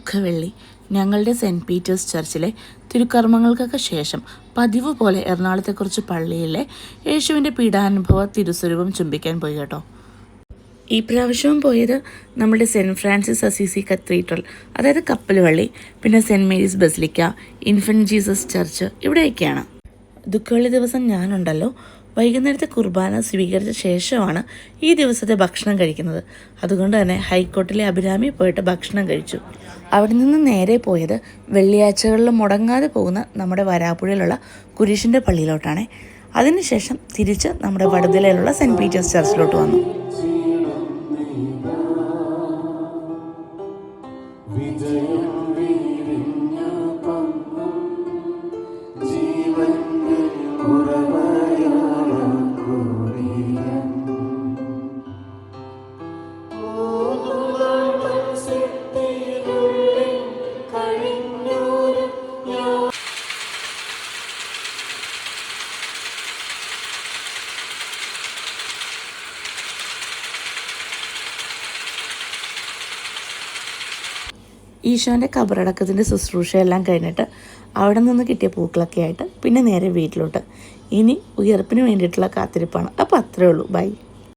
ദുഃഖവെള്ളി ഞങ്ങളുടെ cent Peter's ചർച്ചിലെ തിരുക്കർമ്മങ്ങൾക്കൊക്കെ ശേഷം പതിവ് പോലെ എറണാകുളത്തെക്കുറിച്ച് പള്ളിയിലെ യേശുവിൻ്റെ പീഡാനുഭവ തിരുസ്വരൂപം ചുംബിക്കാൻ പോയി കേട്ടോ. ഈ പ്രാവശ്യവും പോയത് നമ്മുടെ സെൻറ്റ് ഫ്രാൻസിസ് അസീസി കത്തീഡ്രൽ, അതായത് കപ്പലുപള്ളി, പിന്നെ Saint Mary's basilica, infant Jesus church, ഇവിടെയൊക്കെയാണ്. ദുഃഖവെള്ളി ദിവസം ഞാനുണ്ടല്ലോ വൈകുന്നേരത്തെ കുർബാന സ്വീകരിച്ച ശേഷമാണ് ഈ ദിവസത്തെ ഭക്ഷണം കഴിക്കുന്നത്. അതുകൊണ്ട് തന്നെ ഹൈക്കോർട്ടിലെ അഭിരാമി പോയിട്ട് ഭക്ഷണം കഴിച്ചു. അവിടെ നിന്ന് നേരെ പോയത് വെള്ളിയാഴ്ചകളിൽ മുടങ്ങാതെ പോകുന്ന നമ്മുടെ വരാപ്പുഴയിലുള്ള കുരിശിൻ്റെ പള്ളിയിലോട്ടാണ്. അതിനുശേഷം തിരിച്ച് നമ്മുടെ വടുതലയിലുള്ള സെൻറ്റ് പീറ്റേഴ്സ് ചർച്ചിലോട്ട് വന്നു. ഈശോൻ്റെ കബറടക്കത്തിൻ്റെ ശുശ്രൂഷയെല്ലാം കഴിഞ്ഞിട്ട് അവിടെ നിന്ന് കിട്ടിയ പൂക്കളൊക്കെ ആയിട്ട് പിന്നെ നേരെ വീട്ടിലോട്ട്. ഇനി ഉയർപ്പിന് വേണ്ടിയിട്ടുള്ള കാത്തിരിപ്പാണ്. അപ്പോൾ അത്രയേ ഉള്ളൂ. ബൈ.